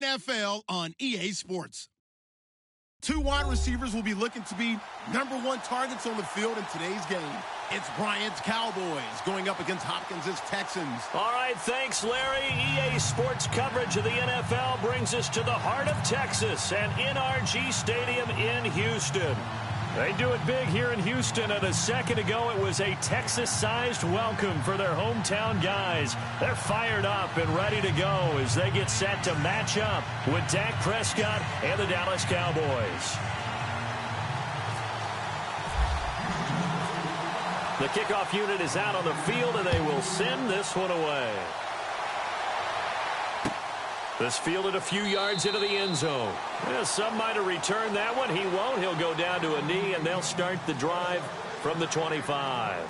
NFL on EA Sports. Two wide receivers will be looking to be number one targets on the field in today's game. It's Bryant's Cowboys going up against Hopkins' Texans. All right, thanks, Larry. EA Sports coverage of the NFL brings us to the heart of Texas and NRG Stadium in Houston. They do it big here in Houston, and a second ago it was a Texas-sized welcome for their hometown guys. They're fired up and ready to go as they get set to match up with Dak Prescott and the Dallas Cowboys. The kickoff unit is out on the field, and they will send this one away. This fielded a few yards into the end zone. Yeah, some might have returned that one. He won't. He'll go down to a knee, and they'll start the drive from the 25.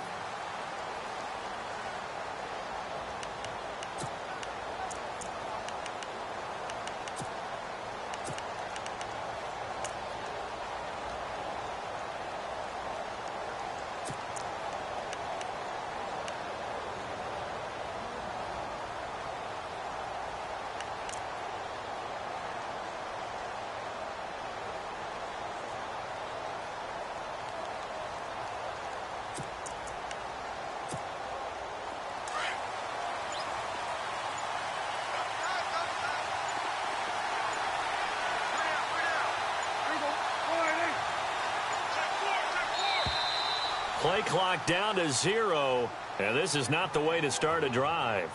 Play clock down to 0, and this is not the way to start a drive.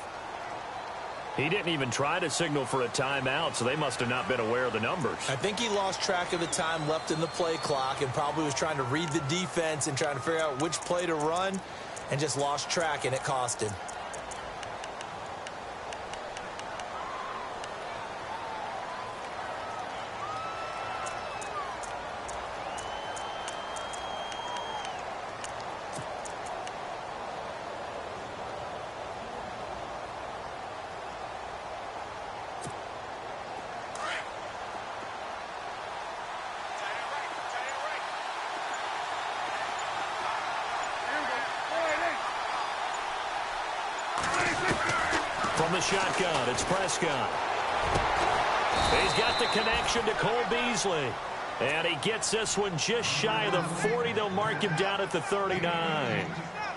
He didn't even try to signal for a timeout, so they must have not been aware of the numbers. I think he lost track of the time left in the play clock and probably was trying to read the defense and trying to figure out which play to run and just lost track, and it cost him. From the shotgun, it's Prescott. He's got the connection to Cole Beasley. And he gets this one just shy of the 40. They'll mark him down at the 39.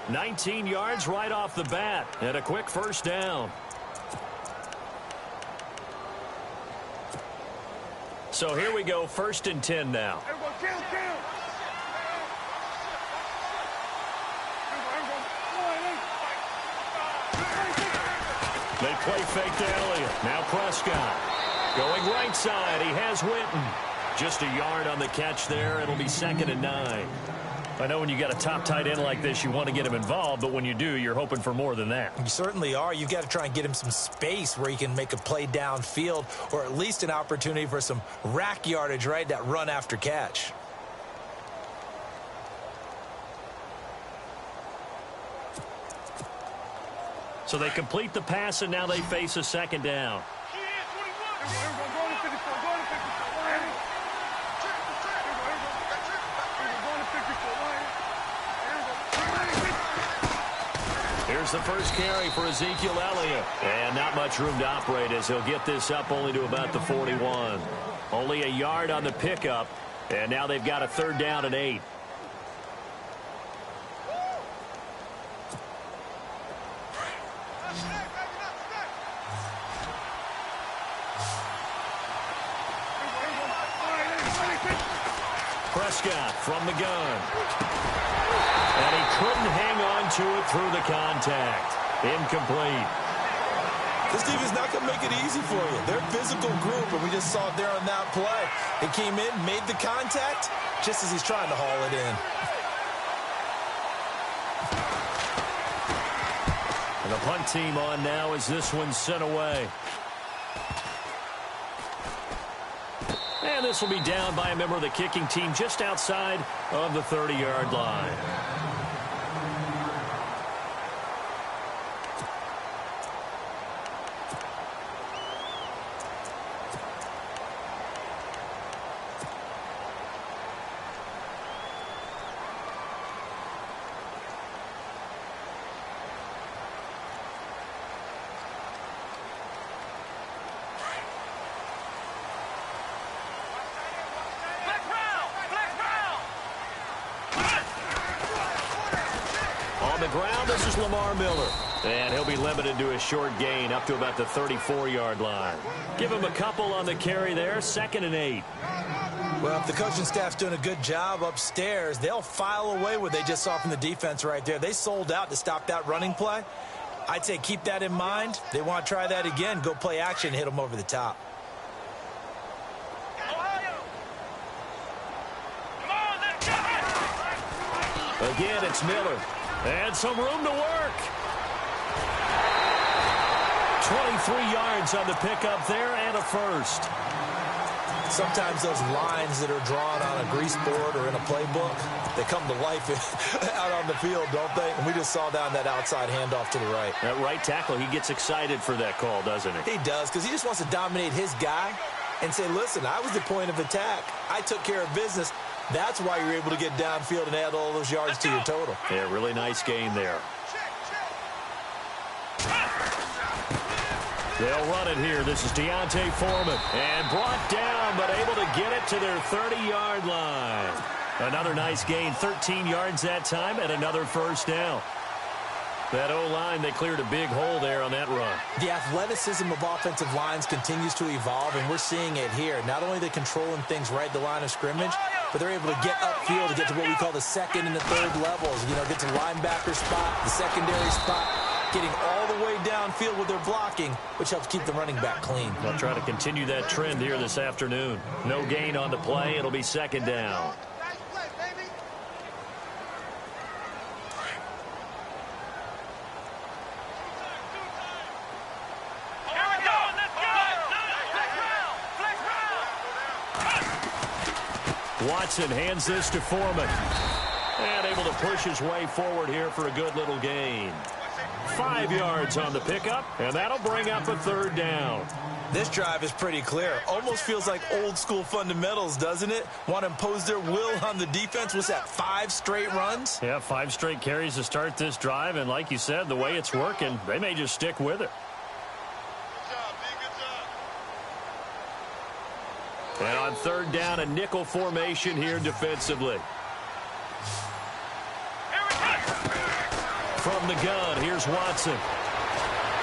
19 yards right off the bat, and a quick first down. So here we go, 1st and 10 now. They play fake to Elliott. Now Prescott going right side. He has Witten. Just a yard on the catch there. It'll be 2nd and 9. I know when you got a top tight end like this, you want to get him involved, but when you do, you're hoping for more than that. You certainly are. You've got to try and get him some space where he can make a play downfield, or at least an opportunity for some rack yardage, right? That run after catch. So they complete the pass, and now they face a 2nd down. Here's the first carry for Ezekiel Elliott. And not much room to operate as he'll get this up only to about the 41. Only a yard on the pickup, and now they've got a 3rd down and 8. Prescott from the gun. And he couldn't hang on to it through the contact. Incomplete. This team is not going to make it easy for you. They're a physical group, and we just saw it there on that play. They came in, made the contact, just as he's trying to haul it in. And the punt team on now as this one's sent away. And this will be down by a member of the kicking team just outside of the 30-yard line. the ground. This is Lamar Miller. And he'll be limited to a short gain up to about the 34-yard line. Give him a couple on the carry there. 2nd and 8. Well, if the coaching staff's doing a good job upstairs, they'll file away what they just saw from the defense right there. They sold out to stop that running play. I'd say keep that in mind. They want to try that again. Go play action, hit them over the top. Again, it's Miller. And some room to work. 23 yards on the pickup there and a first. Sometimes those lines that are drawn on a grease board or in a playbook, they come to life out on the field, don't they? And we just saw down that outside handoff to the right. That right tackle, he gets excited for that call, doesn't he? He does, because he just wants to dominate his guy and say, listen, I was the point of attack. I took care of business. That's why you're able to get downfield and add all those yards to your total. Yeah, really nice gain there. They'll run it here. This is Deontay Foreman. And brought down, but able to get it to their 30-yard line. Another nice gain, 13 yards that time, and another first down. That O-line, they cleared a big hole there on that run. The athleticism of offensive lines continues to evolve, and we're seeing it here. Not only are they controlling things right at the line of scrimmage, but they're able to get upfield to get to what we call the second and the third levels. You know, get to linebacker spot, the secondary spot, getting all the way downfield with their blocking, which helps keep the running back clean. They'll try to continue that trend here this afternoon. No gain on the play. It'll be 2nd down. Watson hands this to Foreman. And able to push his way forward here for a good little gain. 5 yards on the pickup, and that'll bring up a 3rd down. This drive is pretty clear. Almost feels like old school fundamentals, doesn't it? Want to impose their will on the defense. What's that, 5 straight runs? Yeah, 5 straight carries to start this drive, and like you said, the way it's working, they may just stick with it. And on 3rd down, a nickel formation here defensively. From the gun, here's Watson.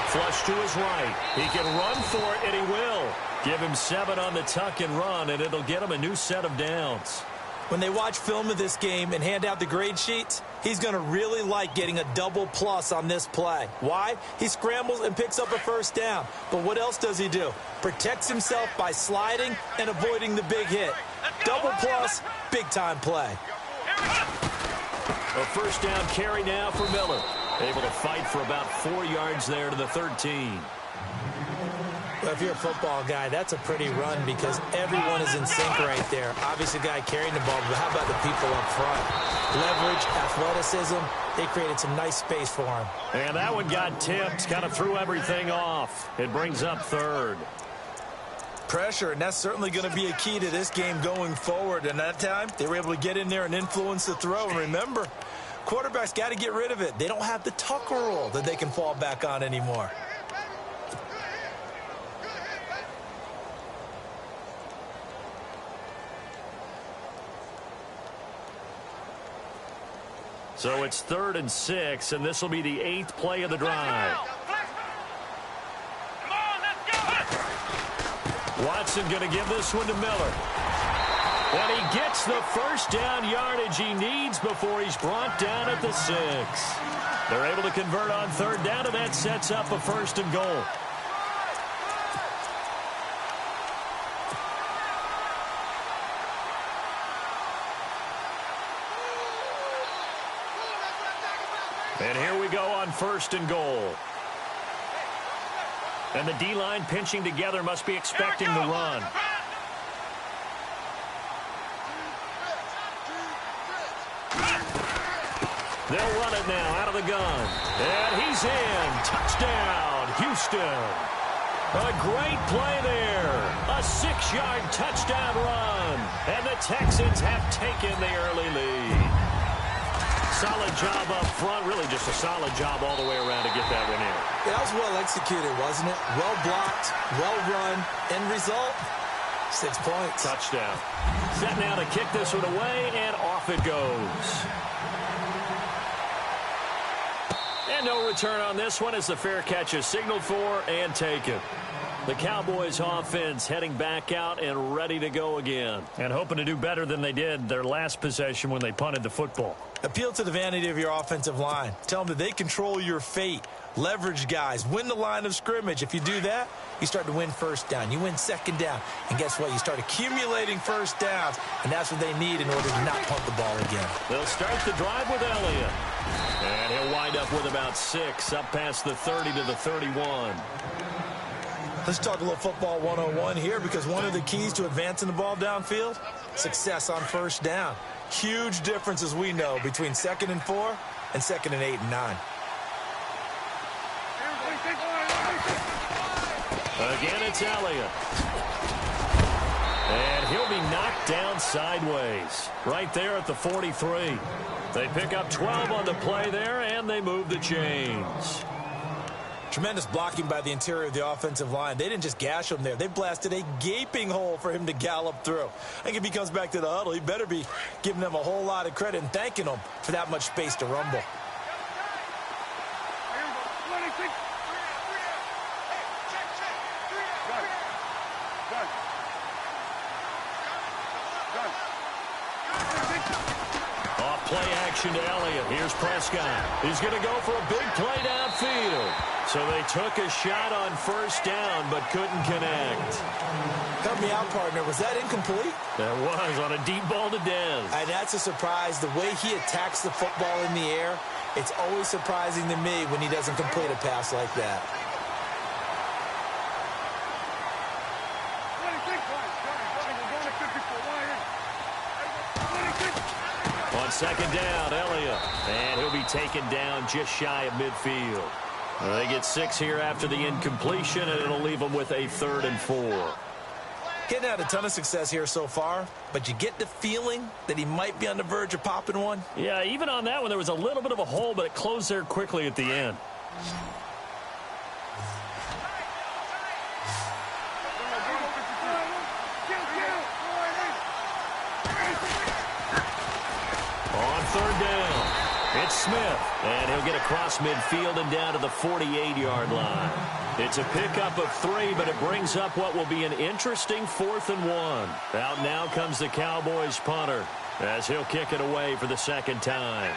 Flush to his right. He can run for it, and he will. Give him 7 on the tuck and run, and it'll get him a new set of downs. When they watch film of this game and hand out the grade sheets, he's going to really like getting a double plus on this play. Why? He scrambles and picks up a first down. But what else does he do? Protects himself by sliding and avoiding the big hit. Double plus, big-time play. A first down carry now for Miller. Able to fight for about 4 yards there to the 13. Well, if you're a football guy, that's a pretty run because everyone is in sync right there. Obviously, the guy carrying the ball, but how about the people up front? Leverage, athleticism, they created some nice space for him. And that one got tipped, kind of threw everything off. It brings up 3rd. Pressure, and that's certainly going to be a key to this game going forward. And that time, they were able to get in there and influence the throw. And remember, quarterbacks got to get rid of it. They don't have the Tucker rule that they can fall back on anymore. So it's 3rd and 6, and this will be the 8th play of the drive. Watson going to give this one to Miller. And he gets the first down yardage he needs before he's brought down at the 6. They're able to convert on 3rd down, and that sets up a 1st and goal. And here we go on 1st and goal. And the D-line pinching together must be expecting the run. They'll run it now out of the gun. And he's in. Touchdown, Houston. A great play there. A 6-yard touchdown run. And the Texans have taken the early lead. Solid job up front. Really just a solid job all the way around to get that one in. Yeah, that was well executed, wasn't it? Well blocked, well run. End result, 6 points. Touchdown. Set now to kick this one away, and off it goes. And no return on this one as the fair catch is signaled for and taken. The Cowboys offense heading back out and ready to go again. And hoping to do better than they did their last possession when they punted the football. Appeal to the vanity of your offensive line. Tell them that they control your fate. Leverage guys. Win the line of scrimmage. If you do that, you start to win first down. You win second down. And guess what? You start accumulating first downs. And that's what they need in order to not punt the ball again. They'll start the drive with Elliott. And he'll wind up with about 6 up past the 30 to the 31. Let's talk a little football 101 here, because one of the keys to advancing the ball downfield, success on first down. Huge difference, as we know, between 2nd and 4 and 2nd and 8 and 9. Again, it's Elliott. And he'll be knocked down sideways right there at the 43. They pick up 12 on the play there, and they move the chains. Tremendous blocking by the interior of the offensive line. They didn't just gash him there. They blasted a gaping hole for him to gallop through. I think if he comes back to the huddle, he better be giving them a whole lot of credit and thanking them for that much space to rumble. Play action to Elliott. Here's Prescott. He's going to go for a big play downfield. So they took a shot on first down, but couldn't connect. Help me out, partner. Was that incomplete? That was on a deep ball to Dez. And that's a surprise. The way he attacks the football in the air, it's always surprising to me when he doesn't complete a pass like that. On second down, Elliott. And he'll be taken down just shy of midfield. They get 6 here after the incompletion, and it'll leave them with a 3rd and 4. Getting had a ton of success here so far, but you get the feeling that he might be on the verge of popping one. Yeah, even on that one, there was a little bit of a hole, but it closed there quickly at the end. On third down, it's Smith, and he'll get across midfield and down to the 48-yard line. It's a pickup of 3, but it brings up what will be an interesting 4th and 1. Out now comes the Cowboys punter, as he'll kick it away for the second time.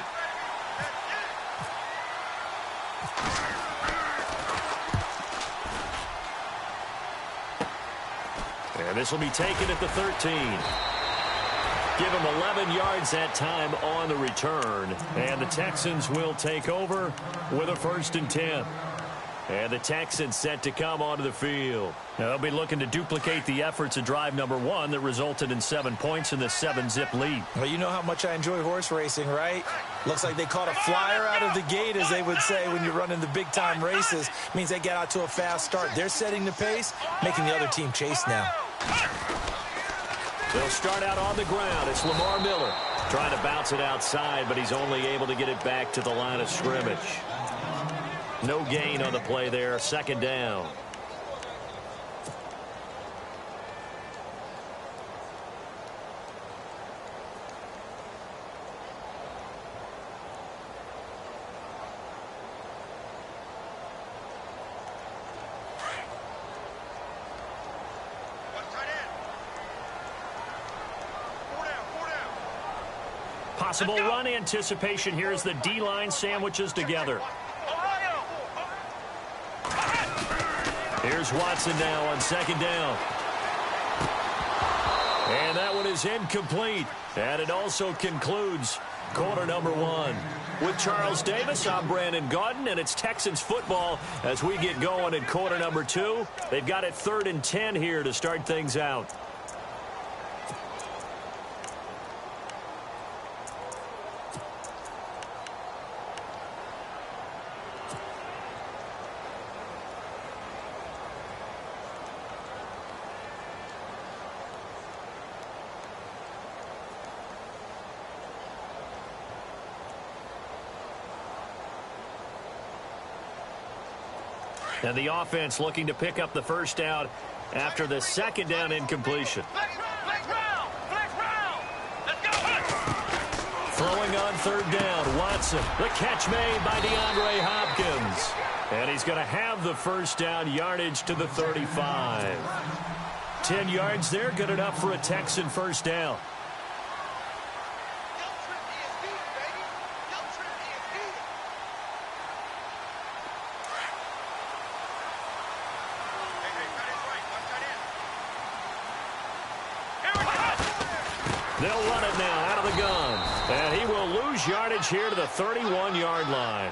And this will be taken at the 13. Give him 11 yards that time on the return. And the Texans will take over with a 1st and 10. And the Texans set to come onto the field. Now, they'll be looking to duplicate the efforts of drive number 1 that resulted in 7 points in the 7-zip lead. Well, you know how much I enjoy horse racing, right? Looks like they caught a flyer out of the gate, as they would say when you're running the big-time races. Means they get out to a fast start. They're setting the pace, making the other team chase now. They'll start out on the ground. It's Lamar Miller trying to bounce it outside, but he's only able to get it back to the line of scrimmage. No gain on the play there. 2nd down. Possible run anticipation here as the D-line sandwiches together. Here's Watson now on 2nd down. And that one is incomplete. And it also concludes quarter number 1. With Charles Davis, I'm Brandon Gaudin, and it's Texans football as we get going in quarter number 2. They've got it 3rd and 10 here to start things out. And the offense looking to pick up the first down after the 2nd down incompletion. Throwing on third down, Watson. The catch made by DeAndre Hopkins. And he's going to have the first down, yardage to the 35. 10 yards there, good enough for a Texan first down. They'll run it now out of the gun. And he will lose yardage here to the 31-yard line.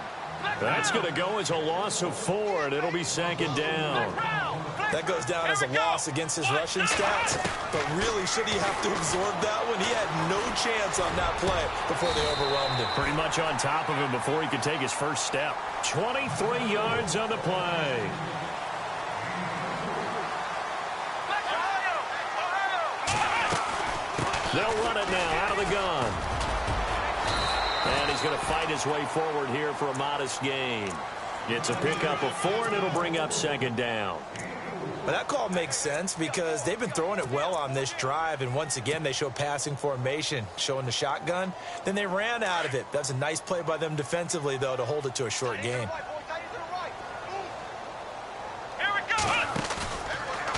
That's going to go as a loss of 4, and it'll be second down. That goes down as a loss against his rushing stats. But really, should he have to absorb that one? He had no chance on that play before they overwhelmed him. Pretty much on top of him before he could take his first step. 23 yards on the play. They'll run it now out of the gun. And he's going to fight his way forward here for a modest gain. It's a pickup of 4, and it'll bring up second down. But that call makes sense because they've been throwing it well on this drive, and once again they show passing formation, showing the shotgun. Then they ran out of it. That's a nice play by them defensively, though, to hold it to a short gain.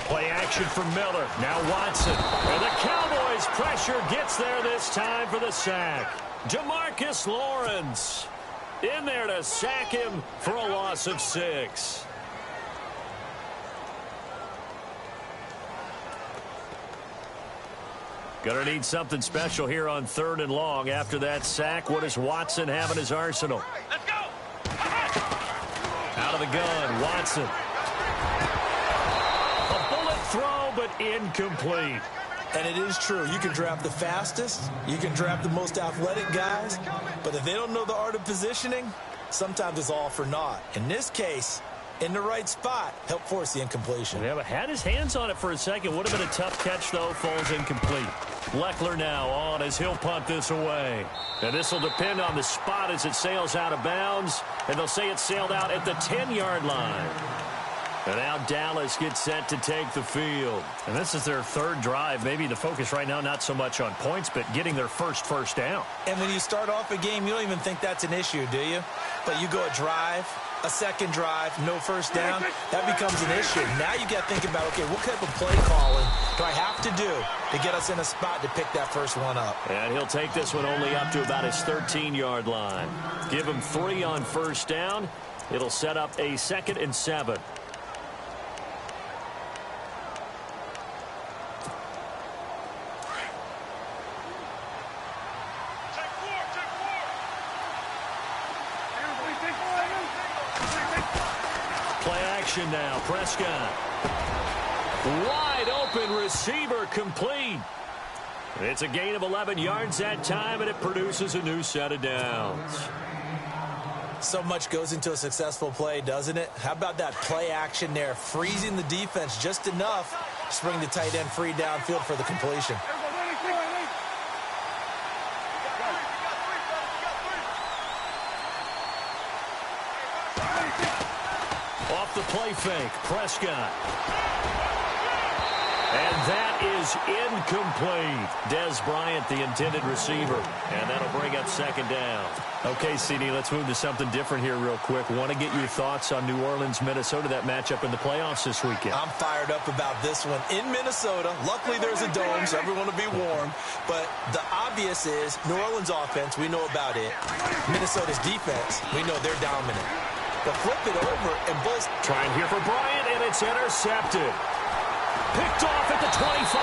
Play action for Miller. Now Watson. And the Cowboys' pressure gets there this time for the sack. Demarcus Lawrence in there to sack him for a loss of 6. Gonna need something special here on 3rd and long. After that sack, what does Watson have in his arsenal? Let's go! Out of the gun, Watson. A bullet throw, but incomplete. And it is true. You can draft the fastest. You can draft the most athletic guys. But if they don't know the art of positioning, sometimes it's all for naught. In this case, in the right spot, help force the incompletion. Yeah, but had his hands on it for a second. Would have been a tough catch, though. Falls incomplete. Leckler now on as he'll punt this away. And this will depend on the spot as it sails out of bounds. And they'll say it sailed out at the 10-yard line. And now Dallas gets set to take the field. And this is their 3rd drive. Maybe the focus right now not so much on points, but getting their first down. And when you start off a game, you don't even think that's an issue, do you? But you go a drive, a second drive, no first down, that becomes an issue. Now you got to think about, okay, what type of play calling do I have to do to get us in a spot to pick that first one up? And he'll take this one only up to about his 13-yard line. Give him 3 on first down. It'll set up a 2nd and 7. Now Prescott, wide open receiver, complete. It's a gain of 11 yards that time, and it produces a new set of downs. So much goes into a successful play, doesn't it? How about that play action there, freezing the defense just enough to bring the tight end free downfield for the completion. The play fake, Prescott. And that is incomplete. Dez Bryant, the intended receiver. And that'll bring up second down. Okay, CD, let's move to something different here real quick. Want to get your thoughts on New Orleans, Minnesota, that matchup in the playoffs this weekend. I'm fired up about this one. In Minnesota, luckily there's a dome, so everyone will be warm. But the obvious is New Orleans offense, we know about it. Minnesota's defense, we know they're dominant. But flip it over, and Bulls trying here for Bryant, and it's intercepted. Picked off at the 25.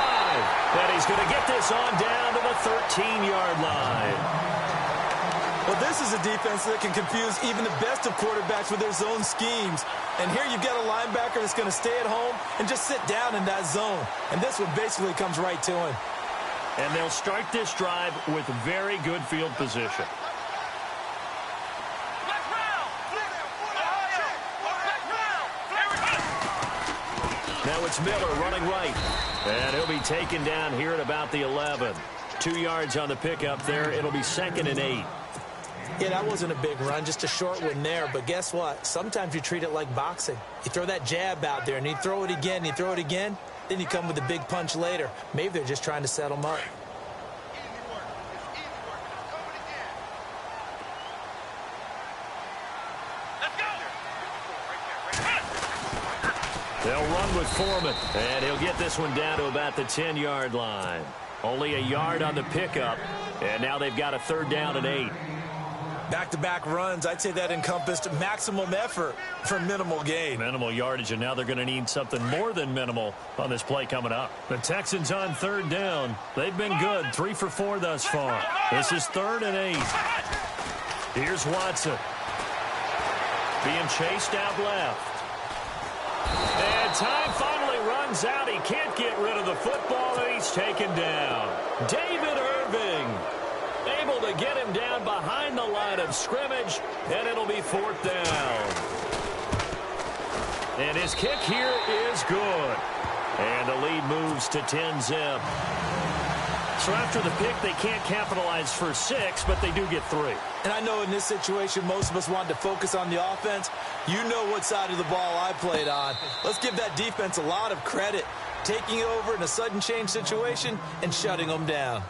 And he's going to get this on down to the 13-yard line. Well, this is a defense that can confuse even the best of quarterbacks with their zone schemes. And here you've got a linebacker that's going to stay at home and just sit down in that zone. And this one basically comes right to him. And they'll start this drive with very good field position. Now it's Miller running right. And he'll be taken down here at about the 11. 2 yards on the pickup there. It'll be 2nd and 8. Yeah, that wasn't a big run, just a short one there. But guess what? Sometimes you treat it like boxing. You throw that jab out there, and you throw it again, you throw it again, then you come with a big punch later. Maybe they're just trying to set them up. They'll run with Foreman, and he'll get this one down to about the 10-yard line. Only a yard on the pickup, and now they've got a 3rd down and 8. Back-to-back runs, I'd say that encompassed maximum effort for minimal gain. Minimal yardage, and now they're going to need something more than minimal on this play coming up. The Texans on 3rd down. They've been good, 3 for 4 thus far. This is 3rd and 8. Here's Watson. Being chased out left. And time finally runs out. He can't get rid of the football, and he's taken down. David Irving able to get him down behind the line of scrimmage, and it'll be 4th down. And his kick here is good. And the lead moves to 10-zip. So after the pick, they can't capitalize for 6, but they do get 3. And I know in this situation, most of us wanted to focus on the offense. You know what side of the ball I played on. Let's give that defense a lot of credit, taking it over in a sudden change situation and shutting them down.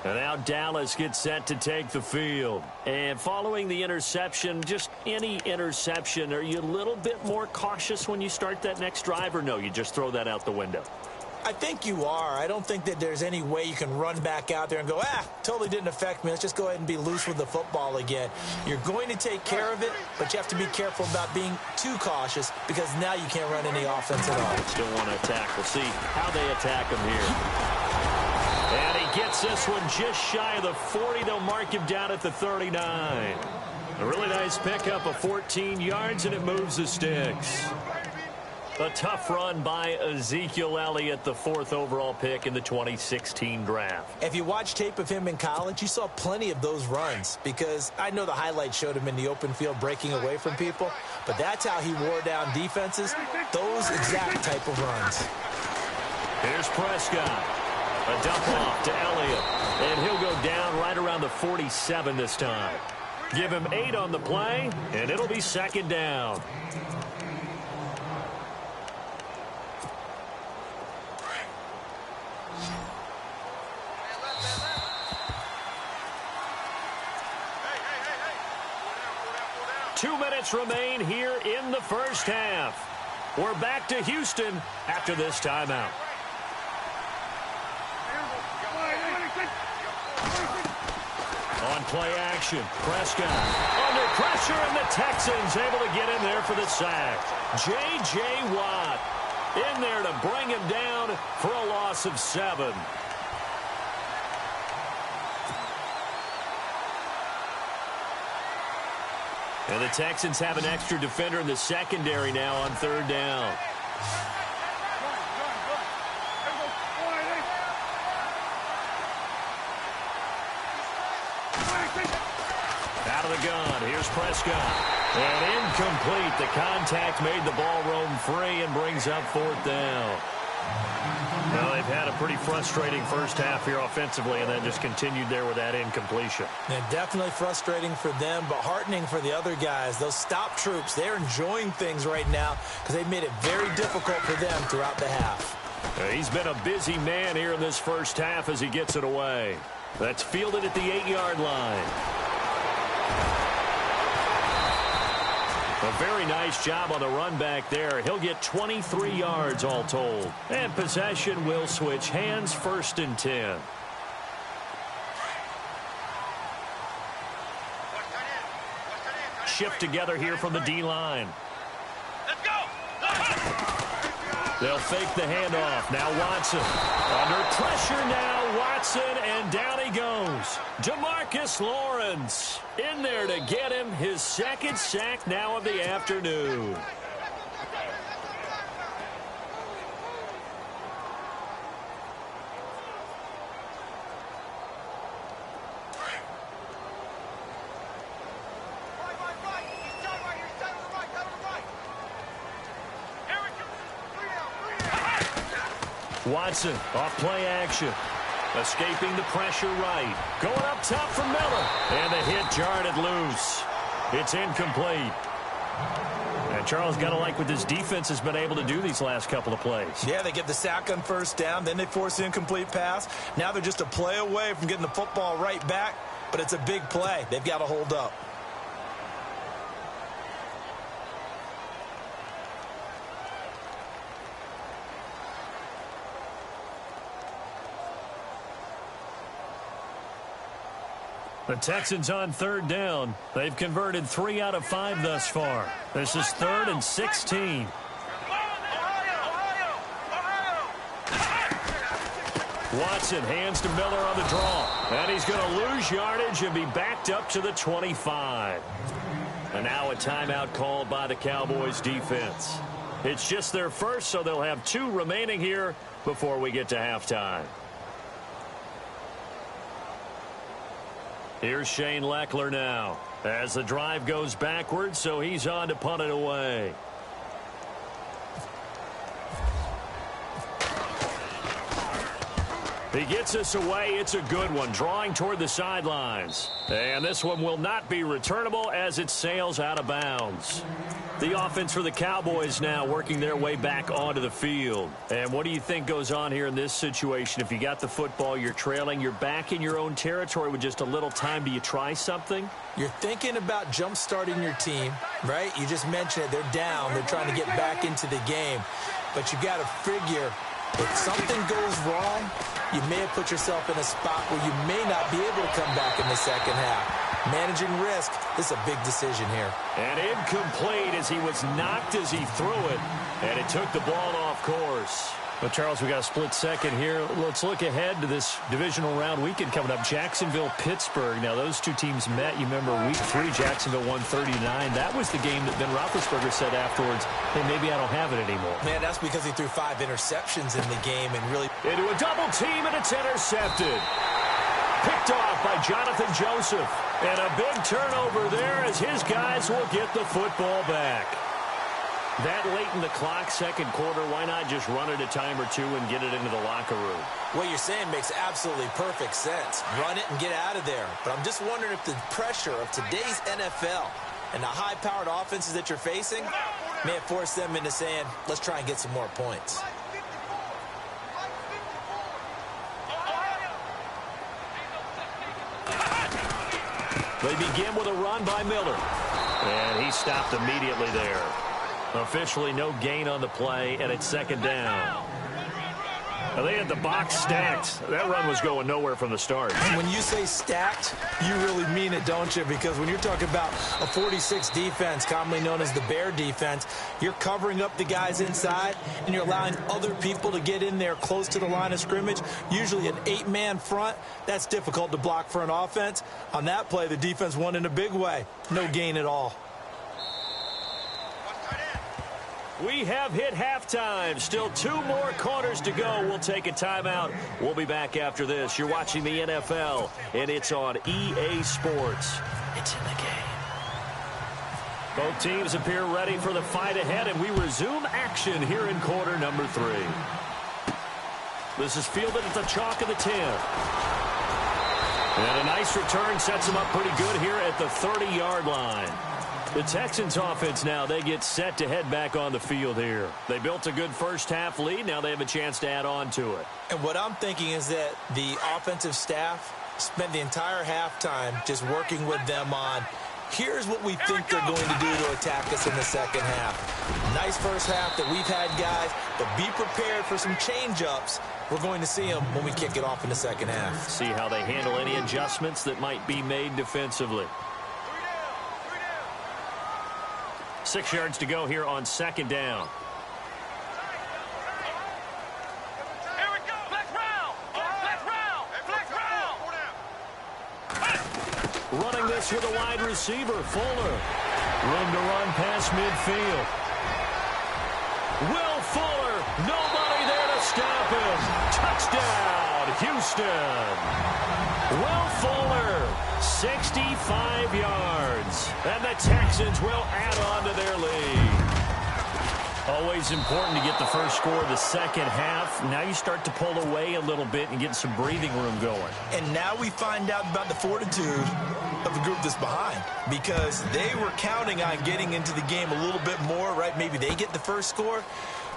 And now Dallas gets set to take the field. And following the interception, just any interception, are you a little bit more cautious when you start that next drive, or no, you just throw that out the window? I think you are. I don't think that there's any way you can run back out there and go, totally didn't affect me. Let's just go ahead and be loose with the football again. You're going to take care of it, but you have to be careful about being too cautious because now you can't run any offense at all. Still want to attack. We'll see how they attack him here. And he gets this one just shy of the 40. They'll mark him down at the 39. A really nice pickup of 14 yards, and it moves the sticks. A tough run by Ezekiel Elliott, the 4th overall pick in the 2016 draft. If you watch tape of him in college, you saw plenty of those runs because I know the highlights showed him in the open field breaking away from people, but that's how he wore down defenses, those exact type of runs. Here's Prescott. A dump off to Elliott, and he'll go down right around the 47 this time. Give him 8 on the play, and it'll be 2nd down. Two minutes remain here in the first half. We're back to Houston after this timeout. On play action, Prescott under pressure, and the Texans able to get in there for the sack. J.J. Watt in there to bring him down for a loss of 7. And the Texans have an extra defender in the secondary now on 3rd down. Out of the gun, here's Prescott. And incomplete. The contact made the ball roam free and brings up 4th down. Well, they've had a pretty frustrating first half here offensively, and then just continued there with that incompletion. And definitely frustrating for them, but heartening for the other guys. Those stop troops, they're enjoying things right now because they've made it very difficult for them throughout the half. He's been a busy man here in this first half as he gets it away. That's fielded at the 8-yard line. A very nice job on the run back there. He'll get 23 yards all told. And possession will switch hands, 1st and 10. Shift together here from the D-line. Let's go! They'll fake the handoff. Now Watson. Under pressure now, Watson, and down he goes. DeMarcus Lawrence in there to get him his 2nd sack now of the afternoon. Watson off play action. Escaping the pressure right. Going up top for Miller. And the hit jarred it loose. It's incomplete. And Charles, got to like what this defense has been able to do these last couple of plays. Yeah, they get the sack on 1st down. Then they force the incomplete pass. Now they're just a play away from getting the football right back. But it's a big play. They've got to hold up. The Texans on third down. They've converted 3 out of 5 thus far. This is 3rd and 16. Watson hands to Miller on the draw. And he's going to lose yardage and be backed up to the 25. And now a timeout called by the Cowboys defense. It's just their first, so they'll have 2 remaining here before we get to halftime. Here's Shane Lechler now as the drive goes backwards, so he's on to punt it away. He gets us away. It's a good one, drawing toward the sidelines. And this one will not be returnable as it sails out of bounds. The offense for the Cowboys now working their way back onto the field. And what do you think goes on here in this situation? If you got the football, you're trailing, you're back in your own territory with just a little time. Do you try something? You're thinking about jump-starting your team, right? You just mentioned it. They're down. They're trying to get back into the game. But you got to figure, if something goes wrong, you may have put yourself in a spot where you may not be able to come back in the second half. Managing risk, this is a big decision here. And incomplete as he was knocked as he threw it. And it took the ball off course. Well, Charles, we got a split second here. Let's look ahead to this divisional round weekend coming up. Jacksonville-Pittsburgh. Now, those 2 teams met. You remember week 3, Jacksonville won 30-9. That was the game that Ben Roethlisberger said afterwards, hey, maybe I don't have it anymore. Man, that's because he threw 5 interceptions in the game and really... Into a double team, and it's intercepted. Picked off by Jonathan Joseph. And a big turnover there as his guys will get the football back. That late in the clock, second quarter, why not just run it a time or 2 and get it into the locker room? What you're saying makes absolutely perfect sense. Run it and get out of there. But I'm just wondering if the pressure of today's NFL and the high-powered offenses that you're facing may have forced them into saying, let's try and get some more points. They begin with a run by Miller. And he stopped immediately there. Officially no gain on the play, and it's second down. Now they had the box stacked. That run was going nowhere from the start. And when you say stacked, you really mean it, don't you? Because when you're talking about a 46 defense, commonly known as the Bear defense, you're covering up the guys inside, and you're allowing other people to get in there close to the line of scrimmage, usually an 8-man front. That's difficult to block for an offense. On that play, the defense won in a big way. No gain at all. We have hit halftime. Still 2 more quarters to go. We'll take a timeout. We'll be back after this. You're watching the NFL, and it's on EA Sports. It's in the game. Both teams appear ready for the fight ahead, and we resume action here in quarter number 3. This is fielded at the chalk of the 10. And a nice return sets them up pretty good here at the 30-yard line. The Texans offense now, they get set to head back on the field here. They built a good first half lead. Now they have a chance to add on to it. And what I'm thinking is that the offensive staff spent the entire halftime just working with them on, here's what we think they're going to do to attack us in the second half. Nice first half that we've had, guys, but be prepared for some change-ups. We're going to see them when we kick it off in the second half. See how they handle any adjustments that might be made defensively. 6 yards to go here on second down. Here we go. Flex round. Flex round. Flex round. Running this with a wide receiver, Fuller. Room to run past midfield. Will Fuller. Nobody there to stop him. Touchdown, Houston. Will Fuller. 65 yards. And the Texans will add on to their lead. Always important to get the first score of the second half. Now you start to pull away a little bit and get some breathing room going. And now we find out about the fortitude of the group that's behind, because they were counting on getting into the game a little bit more, right? Maybe they get the first score.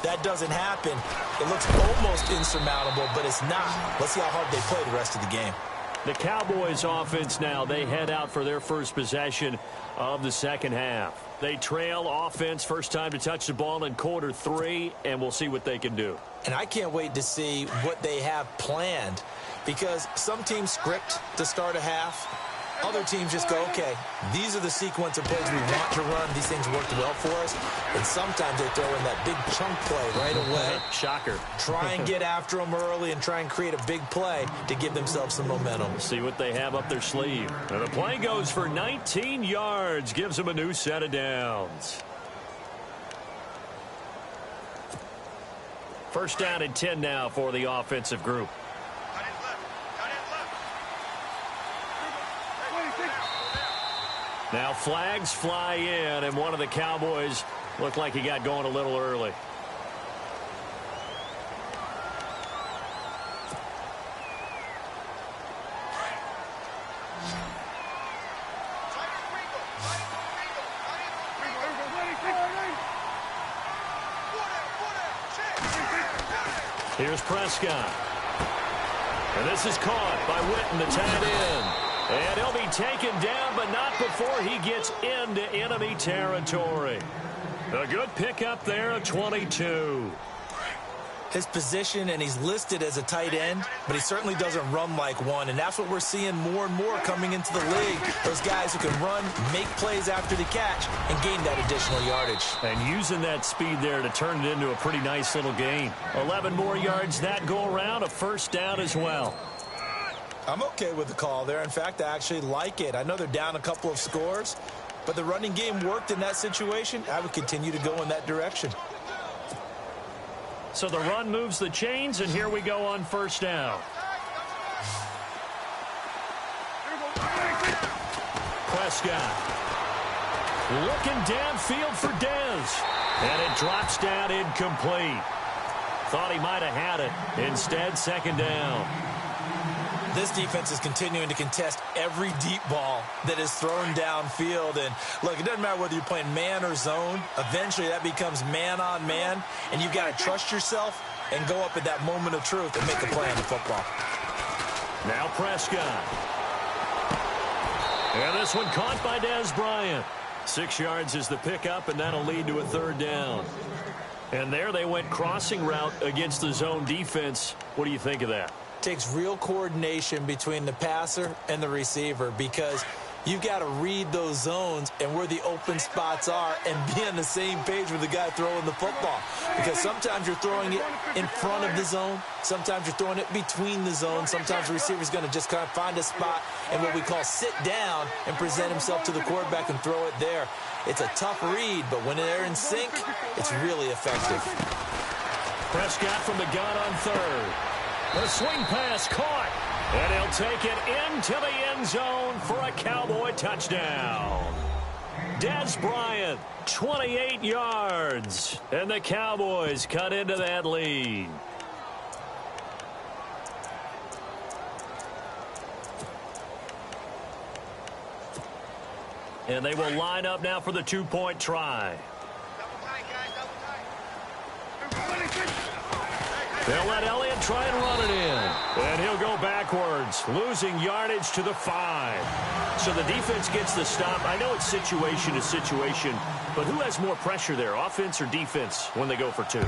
That doesn't happen. It looks almost insurmountable, but it's not. Let's see how hard they play the rest of the game. The Cowboys offense now, they head out for their first possession of the second half. They trail offense, first time to touch the ball in quarter 3, and we'll see what they can do. And I can't wait to see what they have planned, because some teams script to start a half, Other teams just go, okay, these are the sequence of plays we want to run. These things worked well for us. And sometimes they throw in that big chunk play right away. Shocker. Try and get after them early and try and create a big play to give themselves some momentum. See what they have up their sleeve. And the play goes for 19 yards. Gives them a new set of downs. First down and 10 now for the offensive group. Now flags fly in, and one of the Cowboys looked like he got going a little early. Here's Prescott. And this is caught by Witten, the tight end. And he'll be taken down, but not before he gets into enemy territory. A good pickup there at 22. His position, and he's listed as a tight end, but he certainly doesn't run like one, and that's what we're seeing more and more coming into the league. Those guys who can run, make plays after the catch, and gain that additional yardage. And using that speed there to turn it into a pretty nice little gain. 11 more yards that go around, a first down as well. I'm okay with the call there. In fact, I actually like it. I know they're down a couple of scores, but the running game worked in that situation. I would continue to go in that direction. So the run moves the chains, and here we go on first down. Prescott looking downfield for Dez, and it drops down incomplete. Thought he might have had it. Instead, second down. This defense is continuing to contest every deep ball that is thrown downfield. And, look, it doesn't matter whether you're playing man or zone. Eventually, that becomes man-on-man, and you've got to trust yourself and go up at that moment of truth and make a play on the football. Now Prescott. And this one caught by Dez Bryant. 6 yards is the pickup, and that'll lead to a third down. And there they went crossing route against the zone defense. What do you think of that? Takes real coordination between the passer and the receiver, because you've got to read those zones and where the open spots are and be on the same page with the guy throwing the football. Because sometimes you're throwing it in front of the zone. Sometimes you're throwing it between the zones. Sometimes the receiver's going to just kind of find a spot and what we call sit down and present himself to the quarterback and throw it there. It's a tough read, but when they're in sync, it's really effective. Prescott from the gun on third. The swing pass caught, and he'll take it into the end zone for a Cowboy touchdown. Dez Bryant, 28 yards, and the Cowboys cut into that lead. And they will line up now for the two-point try. They'll let Elliott try and run it in. And he'll go backwards, losing yardage to the 5. So the defense gets the stop. I know it's situation to situation, but who has more pressure there, offense or defense, when they go for two?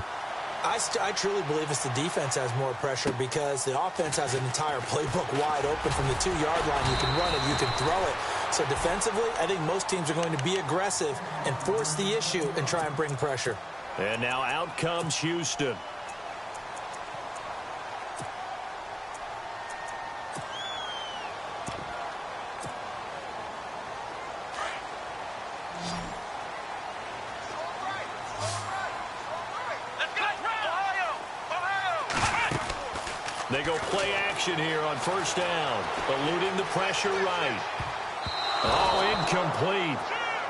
I truly believe it's the defense has more pressure, because the offense has an entire playbook wide open from the 2-yard line. You can run it, you can throw it. So defensively, I think most teams are going to be aggressive and force the issue and try and bring pressure. And now out comes Houston. They go play action here on first down, eluding the pressure right. Oh, incomplete.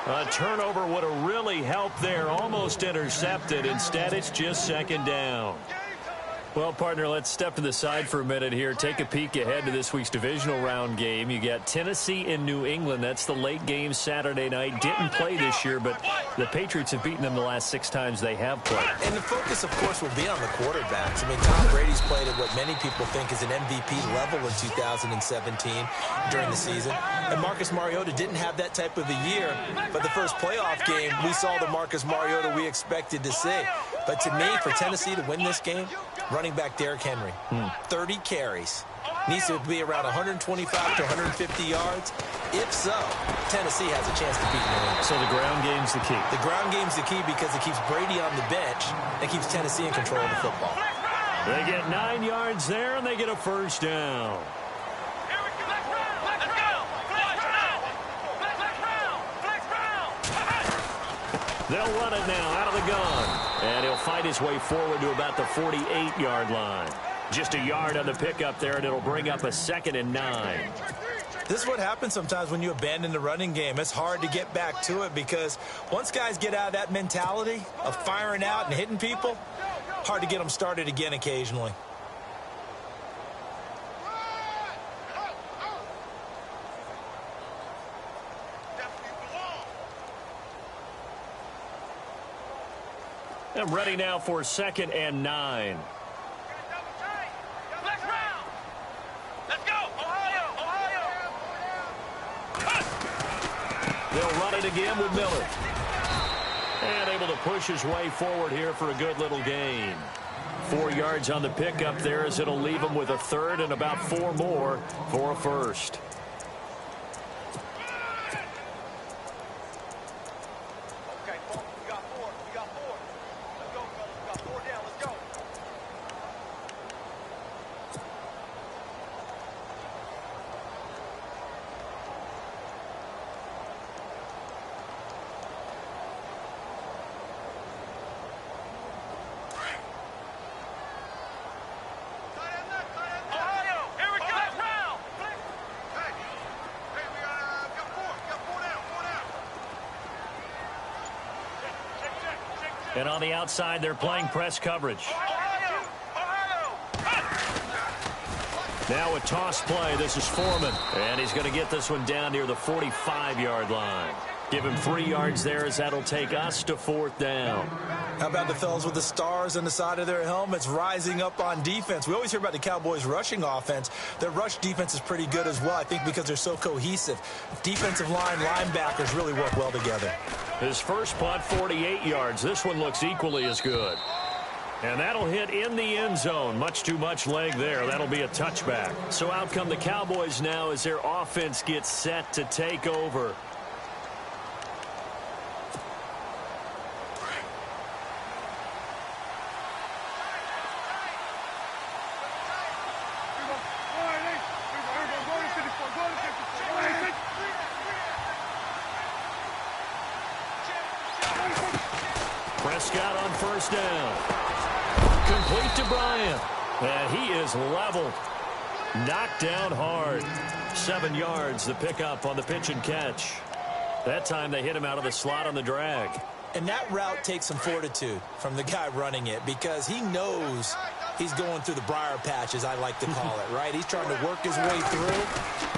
A turnover would have really helped there, almost intercepted. Instead, it's just second down. Well, partner, let's step to the side for a minute here. Take a peek ahead to this week's divisional round game. You got Tennessee and New England. That's the late game Saturday night. Didn't play this year, but the Patriots have beaten them the last 6 times they have played. And the focus, of course, will be on the quarterbacks. I mean, Tom Brady's played at what many people think is an MVP level in 2017 during the season. And Marcus Mariota didn't have that type of a year, but the first playoff game, we saw the Marcus Mariota we expected to see. But to me, for Tennessee to win this game, running back Derrick Henry, 30 carries, Needs to be around 125 to 150 yards. If so, Tennessee has a chance to beat New England. So the ground game's the key. The ground game's the key because it keeps Brady on the bench and keeps Tennessee in control of the football. They get 9 yards there, and they get a first down. They'll run it now out of the gun. And he'll fight his way forward to about the 48-yard line. Just a yard on the pickup there, and it'll bring up a 2nd and 9. This is what happens sometimes when you abandon the running game. It's hard to get back to it because once guys get out of that mentality of firing out and hitting people, hard to get them started again occasionally. I'm ready now for 2nd and 9. Let's go! Ohio! They'll run it again with Miller. And able to push his way forward here for a good little gain. 4 yards on the pickup there as it'll leave him with a 3rd and about 4 more for a first. And on the outside, they're playing press coverage. Now a toss play. This is Foreman. And he's going to get this one down near the 45-yard line. Give him 3 yards there as that'll take us to 4th down. How about the fellas with the stars on the side of their helmets rising up on defense? We always hear about the Cowboys' rushing offense. Their rush defense is pretty good as well, I think, because they're so cohesive. Defensive line, linebackers really work well together. His first punt, 48 yards. This one looks equally as good. And that'll hit in the end zone. Much too much leg there. That'll be a touchback. So out come the Cowboys now as their offense gets set to take over. Prescott on first down. Complete to Bryant. And he is leveled. Knocked down hard. 7 yards, the pickup on the pitch and catch. That time they hit him out of the slot on the drag. And that route takes some fortitude from the guy running it because he knows he's going through the briar patch, as I like to call it, right? He's trying to work his way through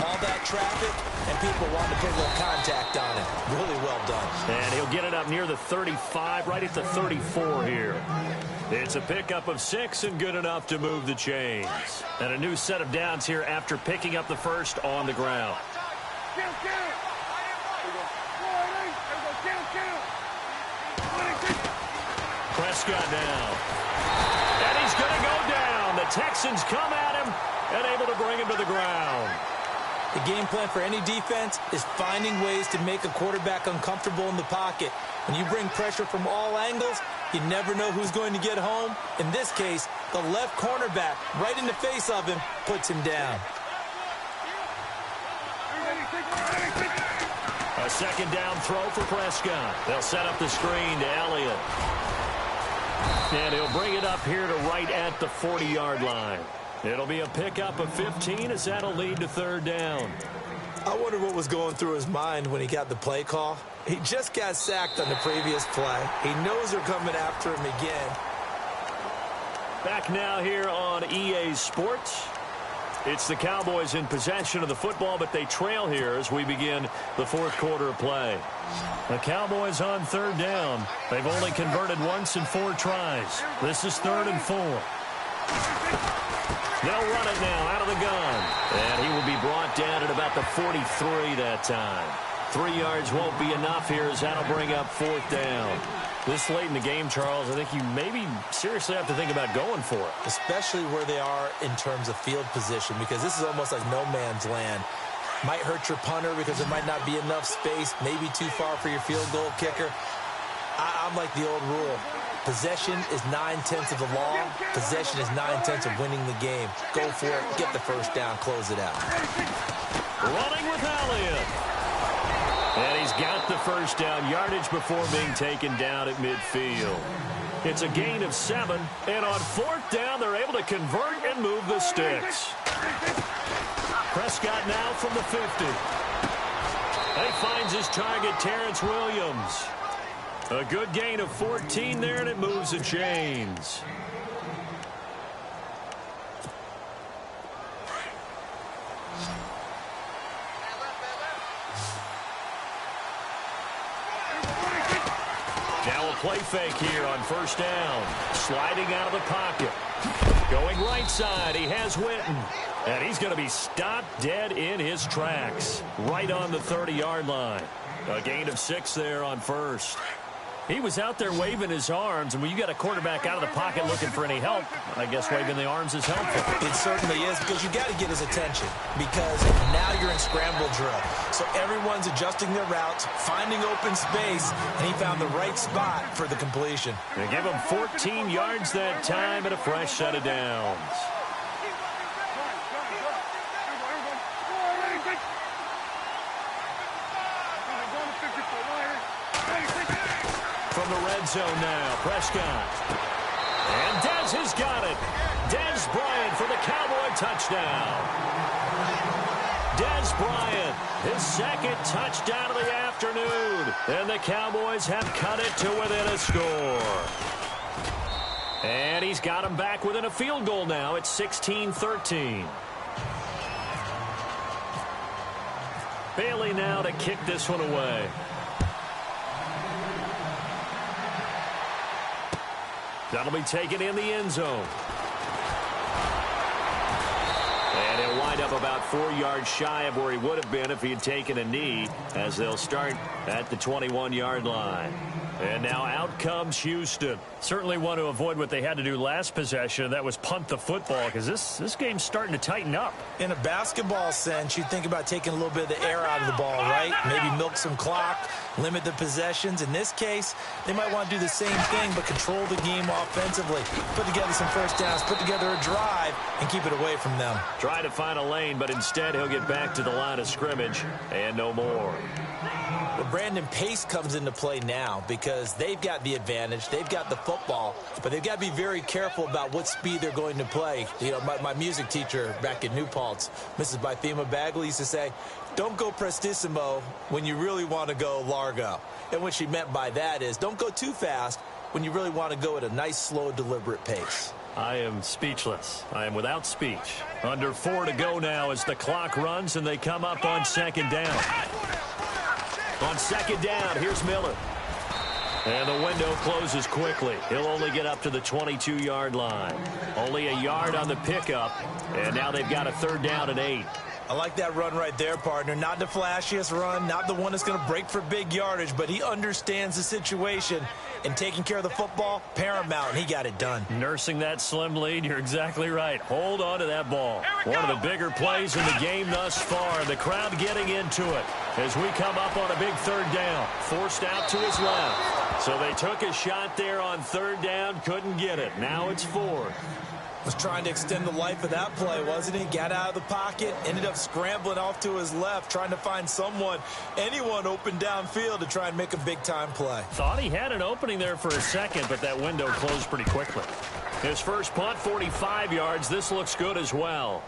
all that traffic, and people want to put a little contact on it. Really well done. And he'll get it up near the 35, right at the 34 here. It's a pickup of 6 and good enough to move the chains. And a new set of downs here after picking up the first on the ground. Prescott now. And he's going to go down. The Texans come at him and able to bring him to the ground. The game plan for any defense is finding ways to make a quarterback uncomfortable in the pocket. When you bring pressure from all angles, you never know who's going to get home. In this case, the left cornerback, right in the face of him, puts him down. A second down throw for Prescott. They'll set up the screen to Elliott. And he'll bring it up here to right at the 40-yard line. It'll be a pickup of 15 as that'll lead to 3rd down. I wonder what was going through his mind when he got the play call. He just got sacked on the previous play. He knows they're coming after him again. Back now here on EA Sports. It's the Cowboys in possession of the football, but they trail here as we begin the 4th quarter of play. The Cowboys on 3rd down. They've only converted once in 4 tries. This is 3rd and 4. They'll run it now out of the gun. And he will be brought down at about the 43 that time. 3 yards won't be enough here as that'll bring up 4th down. This late in the game, Charles, I think you maybe seriously have to think about going for it. Especially where they are in terms of field position, because this is almost like no man's land. Might hurt your punter because there might not be enough space, maybe too far for your field goal kicker. I'm like the old rule. Possession is 9/10 of the law. Possession is 9/10 of winning the game. Go for it, get the first down, close it out. Running with Elliott. And he's got the first down yardage before being taken down at midfield. It's a gain of 7, and on 4th down, they're able to convert and move the sticks. Prescott now from the 50. He finds his target, Terrence Williams. A good gain of 14 there, and it moves the chains. Now a play fake here on 1st down. Sliding out of the pocket. Going right side, he has Witten. And he's going to be stopped dead in his tracks. Right on the 30-yard line. A gain of 6 there on 1st. He was out there waving his arms, and when you got a quarterback out of the pocket looking for any help, I guess waving the arms is helpful. It certainly is, because you got to get his attention, because now you're in scramble drill. So everyone's adjusting their routes, finding open space, and he found the right spot for the completion. They give him 14 yards that time and a fresh set of downs. From the red zone now, Prescott. And Dez has got it. Dez Bryant for the Cowboy touchdown. Dez Bryant, his 2nd touchdown of the afternoon. And the Cowboys have cut it to within a score. And he's got him back within a field goal now. It's 16-13. Bailey now to kick this one away. That'll be taken in the end zone. And he'll wind up about 4 yards shy of where he would have been if he had taken a knee, as they'll start at the 21-yard line. And now out comes Houston. Certainly want to avoid what they had to do last possession. That was punt the football, because this game's starting to tighten up. In a basketball sense, you think about taking a little bit of the air out of the ball, right? Maybe milk some clock, limit the possessions. In this case, they might want to do the same thing, but control the game offensively. Put together some first downs, put together a drive, and keep it away from them. Try to find a lane, but instead he'll get back to the line of scrimmage and no more. Well, Brandon, pace comes into play now because they've got the advantage. They've got the football, but they've got to be very careful about what speed they're going to play. You know, my music teacher back in New Paltz, Mrs. Bythema Bagley, used to say, don't go prestissimo when you really want to go largo. And what she meant by that is don't go too fast when you really want to go at a nice, slow, deliberate pace. I am speechless. I am without speech. Under 4 to go now as the clock runs and they come up on 2nd down. On 2nd down, here's Miller. And the window closes quickly. He'll only get up to the 22-yard line. Only a yard on the pickup, and now they've got a 3rd down and 8. I like that run right there, partner. Not the flashiest run, not the one that's going to break for big yardage, but he understands the situation, and taking care of the football, paramount, and he got it done. Nursing that slim lead, you're exactly right. Hold on to that ball. One of the bigger plays in the game thus far, and the crowd getting into it as we come up on a big 3rd down. Forced out to his left. So they took a shot there on 3rd down, couldn't get it. Now it's 4th. Was trying to extend the life of that play, wasn't he? Got out of the pocket, ended up scrambling off to his left, trying to find anyone open downfield to try and make a big-time play. Thought he had an opening there for a second, but that window closed pretty quickly. His first punt, 45 yards. This looks good as well.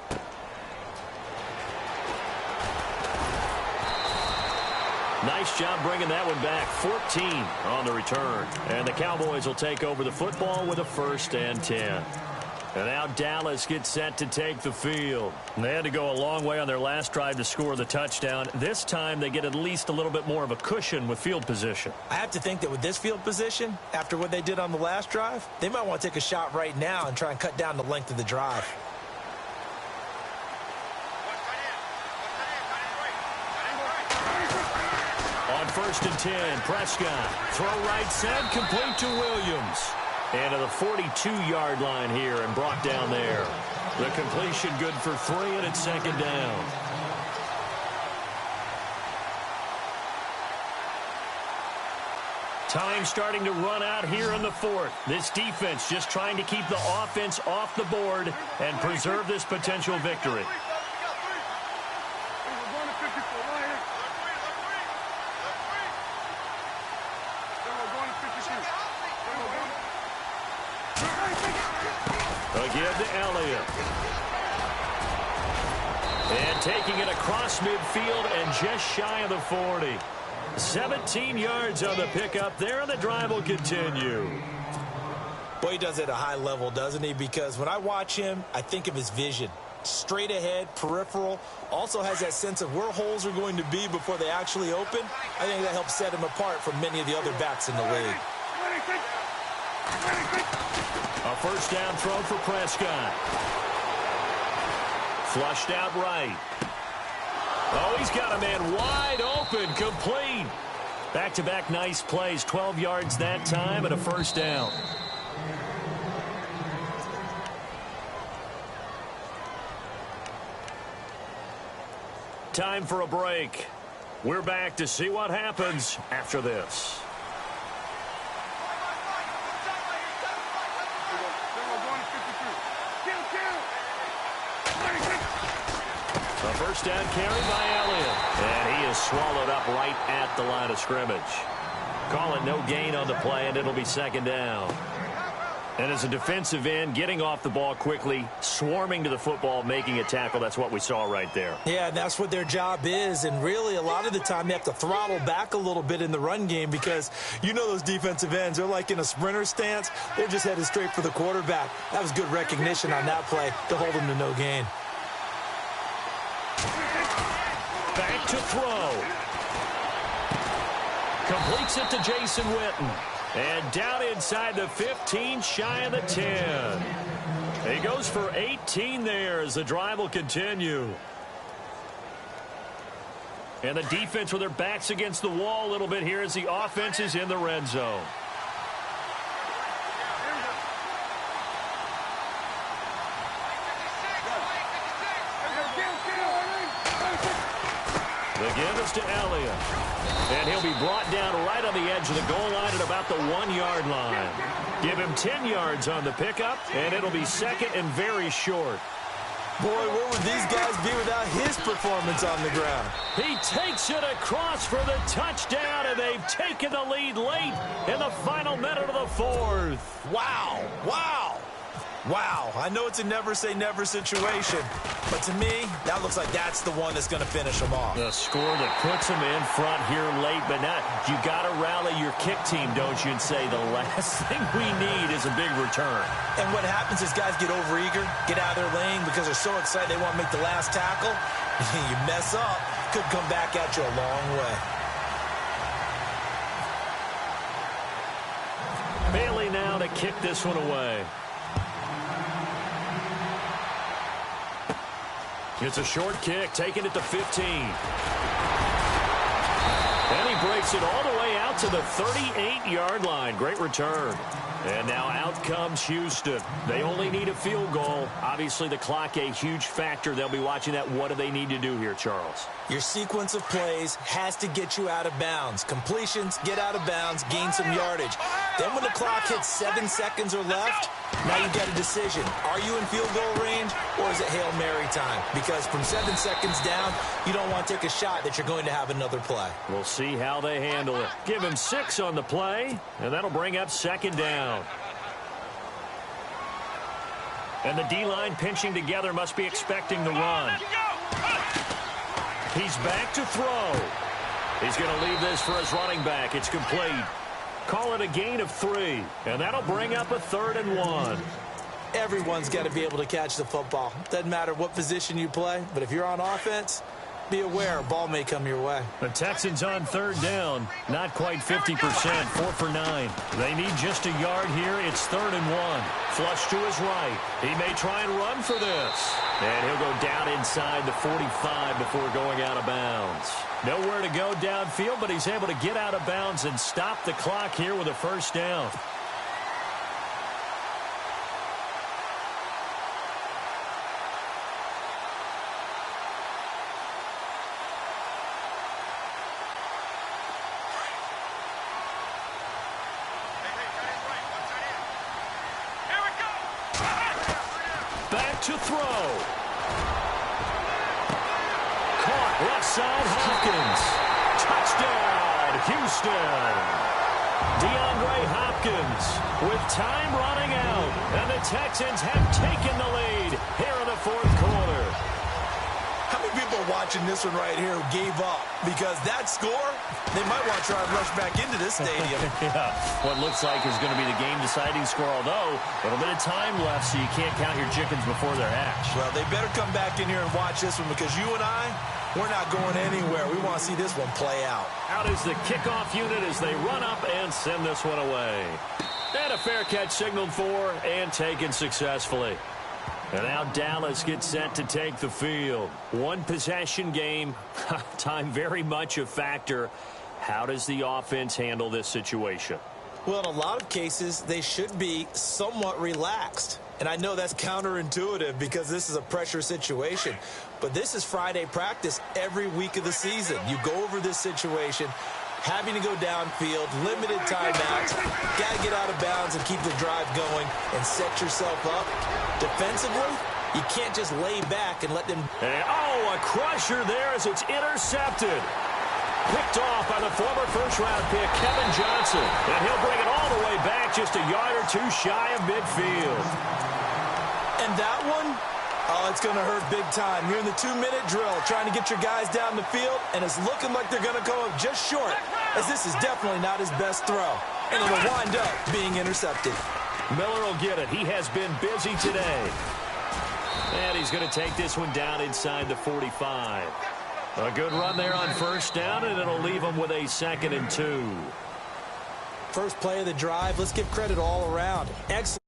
Nice job bringing that one back. 14 on the return. And the Cowboys will take over the football with a 1st and 10. And now Dallas gets set to take the field. And they had to go a long way on their last drive to score the touchdown. This time they get at least a little bit more of a cushion with field position. I have to think that with this field position, after what they did on the last drive, they might want to take a shot right now and try and cut down the length of the drive. first and 10. Prescott, throw right side, complete to Williams. And to the 42-yard line here and brought down there. The completion good for 3, and it's second down. Time starting to run out here in the fourth. This defense just trying to keep the offense off the board and preserve this potential victory. Again to Elliott. And taking it across midfield and just shy of the 40. 17 yards on the pickup there, and the drive will continue. Boy, he does it at a high level, doesn't he? Because when I watch him, I think of his vision. Straight ahead, peripheral, also has that sense of where holes are going to be before they actually open. I think that helps set him apart from many of the other backs in the league. A first down throw for Prescott. Flushed out right. Oh, he's got a man wide open, complete. Back-to-back nice plays, 12 yards that time and a first down. Time for a break. We're back to see what happens after this. A first down carry by Elliott. And he is swallowed up right at the line of scrimmage. Call it no gain on the play, and it'll be second down. And as a defensive end, getting off the ball quickly, swarming to the football, making a tackle, that's what we saw right there. Yeah, and that's what their job is. And really, a lot of the time, they have to throttle back a little bit in the run game because you know those defensive ends, they're like in a sprinter stance. They're just headed straight for the quarterback. That was good recognition on that play to hold him to no gain. Back to throw. Completes it to Jason Witten. And down inside the 15, shy of the 10. He goes for 18 there as the drive will continue. And the defense with their backs against the wall a little bit here as the offense is in the red zone. The give is to Elliott. And he'll be brought down right on the edge of the goal line at about the 1-yard line. Give him 10 yards on the pickup, and it'll be second and very short. Boy, where would these guys be without his performance on the ground? He takes it across for the touchdown, and they've taken the lead late in the final minute of the fourth. Wow, wow. Wow, I know it's a never-say-never situation, but to me, that looks like that's the one that's going to finish them off. The score that puts them in front here late, but not. You got to rally your kick team, don't you, and say the last thing we need is a big return. And what happens is guys get overeager, get out of their lane because they're so excited they want to make the last tackle. You mess up, could come back at you a long way. Bailey now to kick this one away. It's a short kick, taking it to 15. And he breaks it all the way out to the 38-yard line. Great return. And now out comes Houston. They only need a field goal. Obviously, the clock a huge factor. They'll be watching that. What do they need to do here, Charles? Your sequence of plays has to get you out of bounds. Completions, get out of bounds, gain some yardage. Then when the clock hits 7 seconds or left, now you got a decision. Are you in field goal range, or is it Hail Mary time? Because from 7 seconds down, you don't want to take a shot that you're going to have another play. We'll see how they handle it. Give him 6 on the play, and that'll bring up second down. And the D-line pinching together must be expecting the run. He's back to throw. He's going to leave this for his running back. It's complete. Call it a gain of 3, and that'll bring up a 3rd and 1. Everyone's got to be able to catch the football. Doesn't matter what position you play, but if you're on offense, be aware, ball may come your way. The Texans on third down, not quite 50%, 4 for 9. They need just a yard here. It's 3rd and 1. Flush to his right. He may try and run for this. And he'll go down inside the 45 before going out of bounds. Nowhere to go downfield, but he's able to get out of bounds and stop the clock here with a first down. To throw. Caught left side, Hopkins. Touchdown, Houston. DeAndre Hopkins with time running out. And the Texans have taken the lead here in the 4th quarter. How many people are watching this one right here who gave up? Because that score, they might want to try and rush back into this stadium. Yeah, what looks like is going to be the game-deciding score, although a little bit of time left, so you can't count your chickens before they're hatched. Well, they better come back in here and watch this one, because you and I, we're not going anywhere. We want to see this one play out. Out is the kickoff unit as they run up and send this one away. And a fair catch signaled for and taken successfully. And now Dallas gets set to take the field. One possession game. Time very much a factor. How does the offense handle this situation? Well, in a lot of cases, they should be somewhat relaxed. And I know that's counterintuitive because this is a pressure situation. But this is Friday practice every week of the season. You go over this situation, having to go downfield, limited timeouts, got to get out of bounds and keep the drive going and set yourself up. Defensively, you can't just lay back and let them... And, a crusher there as it's intercepted. Picked off by the former first-round pick, Kevin Johnson. And he'll bring it all the way back just a yard or two shy of midfield. And that one, it's going to hurt big time. You're in the 2-minute drill trying to get your guys down the field, and it's looking like they're going to go up just short, as this is definitely not his best throw. And it'll wind up being intercepted. Miller will get it. He has been busy today. And he's going to take this one down inside the 45. A good run there on first down, and it'll leave him with a 2nd and 2. First play of the drive. Let's give credit all around. Excellent.